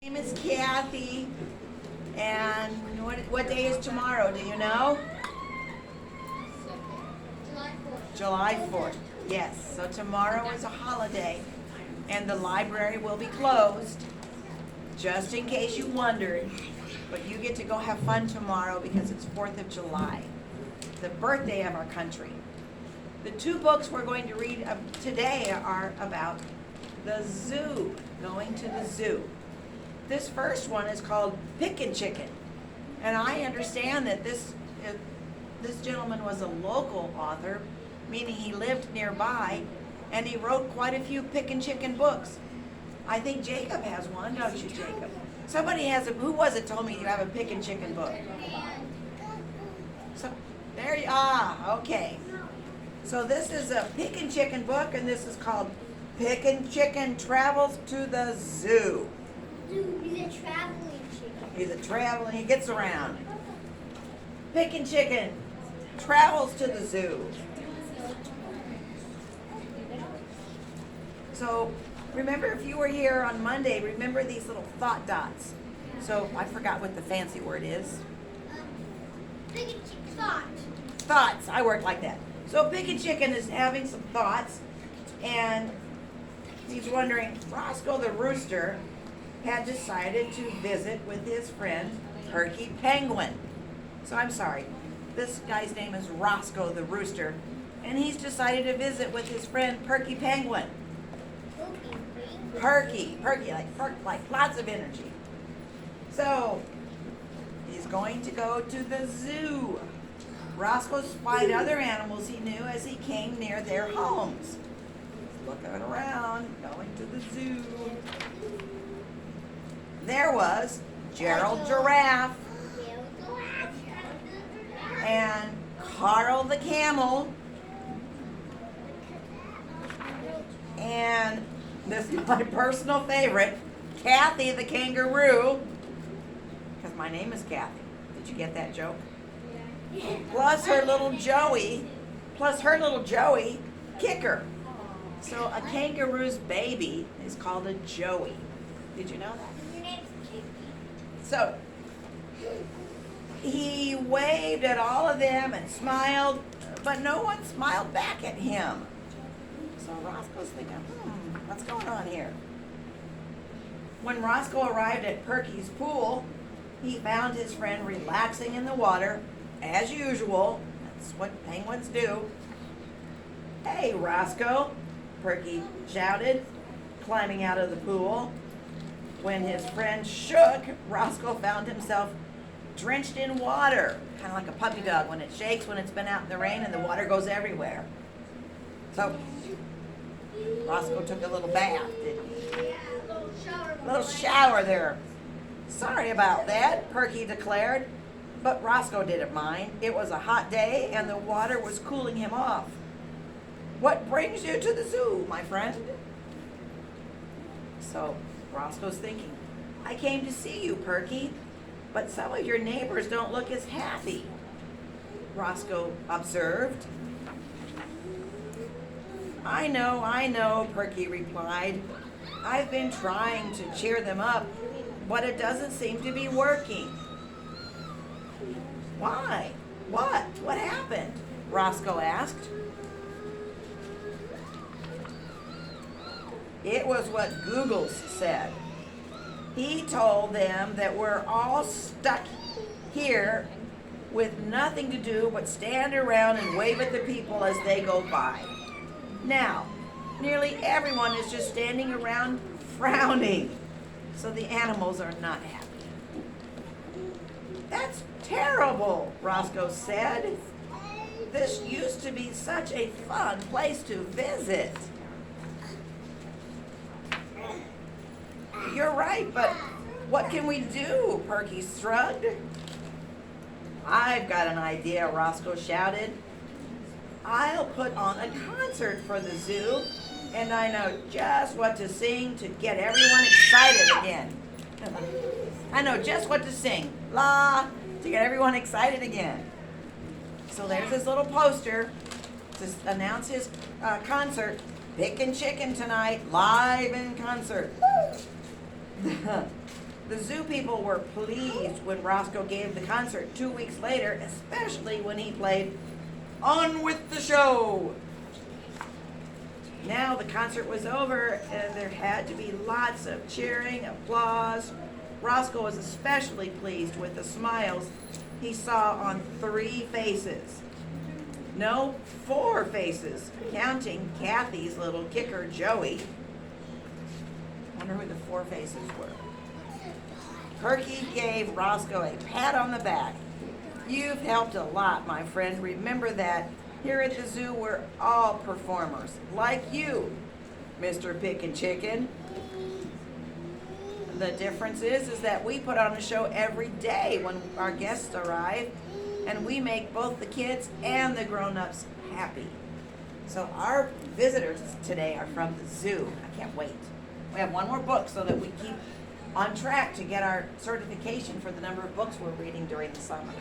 My name is Kathy, and what day is tomorrow? Do you know? July 4th. Yes, so tomorrow is a holiday, and the library will be closed, just in case you wondered. But you get to go have fun tomorrow because it's 4th of July, the birthday of our country. The two books we're going to read today are about the zoo, going to the zoo. This first one is called Pickin, and I understand that this gentleman was a local author, meaning he lived nearby, and he wrote quite a few Pickin books. I think Jacob has one, don't you, Jacob? Somebody has a. Who was it? Told me you have a Pickin book. So there you are. Okay. So this is a Pickin book, and this is called Pickin Travels to the Zoo. Dude, he's a traveling chicken. He's a traveling, he gets around. Pickin travels to the zoo. So, remember if you were here on Monday, remember these little thought dots. So, I forgot what the fancy word is. Pickin thought. Thoughts, I work like that. So, Pickin is having some thoughts, and he's wondering, Roscoe the rooster had decided to visit with his friend Perky Penguin. So I'm sorry, this guy's name is Roscoe the rooster, and he's decided to visit with his friend Perky Penguin. Perky, like lots of energy. So he's going to go to the zoo. Roscoe spied other animals he knew as he came near their homes. He's looking around, going to the zoo. There was Gerald Giraffe and Carl the Camel and this is my personal favorite, Kathy the Kangaroo, because my name is Kathy. Did you get that joke? Plus her little Joey, Kicker. So a kangaroo's baby is called a Joey. Did you know that? So he waved at all of them and smiled, but no one smiled back at him. So Roscoe's thinking, what's going on here? When Roscoe arrived at Perky's pool, he found his friend relaxing in the water, as usual. That's what penguins do. Hey, Roscoe, Perky shouted, climbing out of the pool. When his friend shook, Roscoe found himself drenched in water, kind of like a puppy dog when it shakes when it's been out in the rain and the water goes everywhere. So Roscoe took a little bath, didn't he? A little shower there. Sorry about that, Perky declared, but Roscoe didn't mind. It was a hot day and the water was cooling him off. What brings you to the zoo, my friend? So Roscoe's thinking, I came to see you, Perky, but some of your neighbors don't look as happy, Roscoe observed. I know, Perky replied. I've been trying to cheer them up, but it doesn't seem to be working. Why? What happened? Roscoe asked. It was what Googles said. He told them that we're all stuck here with nothing to do but stand around and wave at the people as they go by. Now, nearly everyone is just standing around frowning, so the animals are not happy. That's terrible, Roscoe said. This used to be such a fun place to visit. You're right, but what can we do? Perky shrugged. I've got an idea, Roscoe shouted. I'll put on a concert for the zoo, and I know just what to sing to get everyone excited again. I know just what to sing, la, to get everyone excited again. So there's this little poster to announce his concert, Pickin tonight, live in concert. The zoo people were pleased when Roscoe gave the concert 2 weeks later, especially when he played On with the Show. Now the concert was over and there had to be lots of cheering, applause. Roscoe was especially pleased with the smiles he saw on 3 faces. No, 4 faces, counting Kathy's little kicker, Joey. Wonder who the 4 faces were. Perky gave Roscoe a pat on the back. You've helped a lot, my friend. Remember that here at the zoo we're all performers, like you, Mr. Pickin Chicken. The difference is that we put on a show every day when our guests arrive, and we make both the kids and the grown-ups happy. So our visitors today are from the zoo. I can't wait. We have one more book so that we keep on track to get our certification for the number of books we're reading during the summer.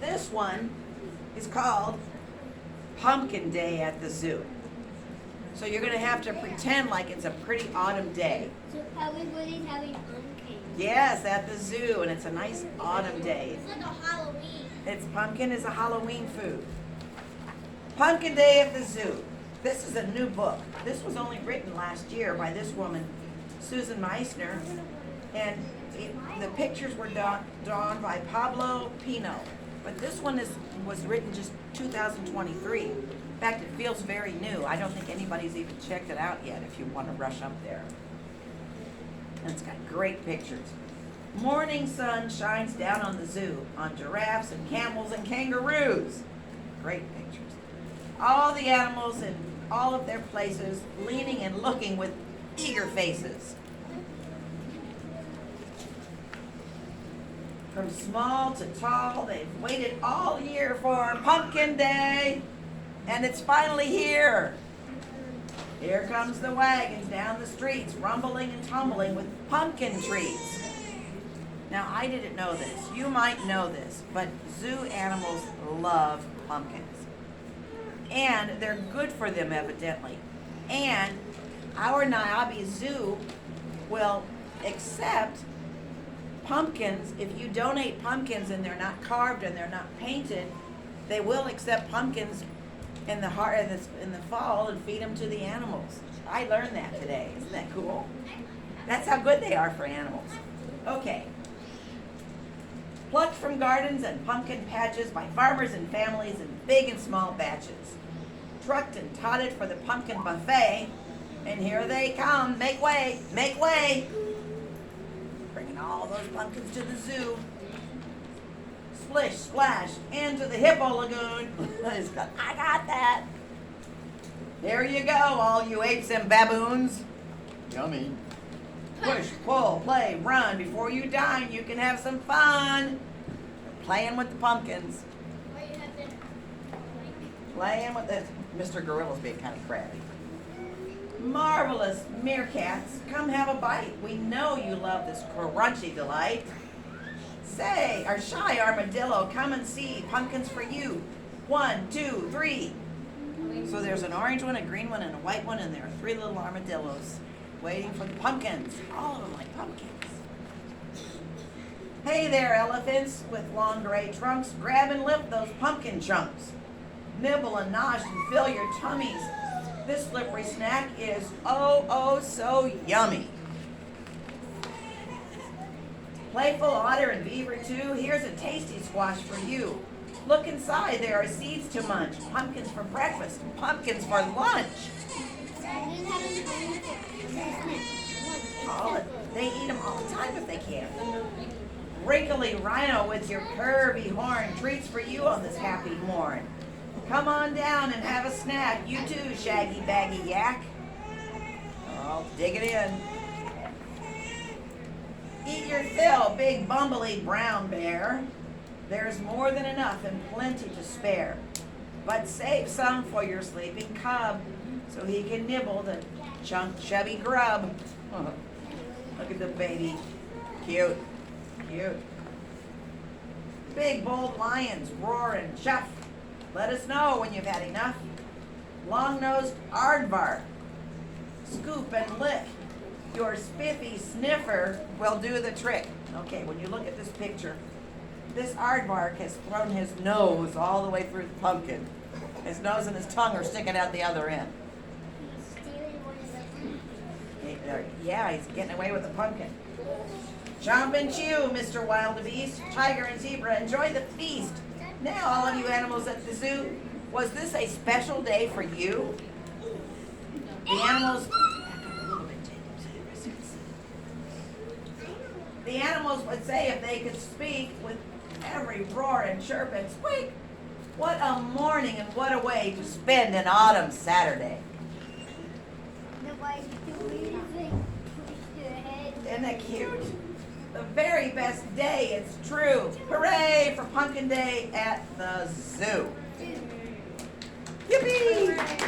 This one is called Pumpkin Day at the Zoo. So you're going to have to pretend like it's a pretty autumn day. So everybody's having pumpkins. Yes, at the zoo, and it's a nice autumn day. It's like a Halloween. Pumpkin is a Halloween food. Pumpkin Day at the Zoo. This is a new book. This was only written last year by this woman, Susan Meissner, and the pictures were drawn by Pablo Pino. But this one was written just 2023. In fact, it feels very new. I don't think anybody's even checked it out yet if you want to rush up there. And it's got great pictures. Morning sun shines down on the zoo, on giraffes and camels and kangaroos. Great pictures. All the animals in all of their places, leaning and looking with eager faces. From small to tall, they've waited all year for Pumpkin Day, and it's finally here. Here comes the wagons down the streets, rumbling and tumbling with pumpkin treats. Now, I didn't know this. You might know this, but zoo animals love pumpkins. And they're good for them, evidently. And our Niabi Zoo will accept pumpkins. If you donate pumpkins and they're not carved and they're not painted, they will accept pumpkins in the fall and feed them to the animals. I learned that today. Isn't that cool? That's how good they are for animals. Okay. Plucked from gardens and pumpkin patches by farmers and families in big and small batches. Trucked and totted for the pumpkin buffet. And here they come. Make way, make way. Bringing all those pumpkins to the zoo. Splish, splash, into the Hippo Lagoon. I got that. There you go, all you apes and baboons. Yummy. Push, pull, play, run. Before you dine, you can have some fun. Playing with the pumpkins. Why you have dinner? Playing with the... Mr. Gorilla's being kind of crabby. Marvelous meerkats, come have a bite. We know you love this crunchy delight. Say, our shy armadillo, come and see. Pumpkins for you. 1, 2, 3. So there's an orange one, a green one, and a white one, and there are 3 little armadillos waiting for the pumpkins. All of them like pumpkins. Hey there, elephants with long gray trunks. Grab and lift those pumpkin chunks. Nibble and nosh and fill your tummies. This slippery snack is oh so yummy. Playful otter and beaver too, here's a tasty squash for you. Look inside, there are seeds to munch. Pumpkins for breakfast, pumpkins for lunch. They eat them all the time if they can. Wrinkly rhino with your curvy horn, treats for you on this happy morn. Come on down and have a snack. You too, shaggy baggy yak. Oh, dig it in. Eat your fill, big bumbly brown bear. There's more than enough and plenty to spare. But save some for your sleeping cub so he can nibble the chubby grub. Oh, look at the baby. Cute. Cute. Big bold lions roar and chuff. Let us know when you've had enough. Long-nosed aardvark. Scoop and lick. your spiffy sniffer will do the trick. Okay, when you look at this picture, this aardvark has thrown his nose all the way through the pumpkin. His nose and his tongue are sticking out the other end. He's stealing one of the pumpkins. Yeah, he's getting away with the pumpkin. Chomp and chew, Mr. Wildebeest, tiger and zebra, enjoy the feast. Now, all of you animals at the zoo, was this a special day for you? The animals... The animals would say if they could speak with every roar and chirp and squeak. What a morning and what a way to spend an autumn Saturday. Nobody's doing anything. Push their head. Isn't that cute? The very best day, it's true. Hooray for Pumpkin Day at the zoo. Yippee!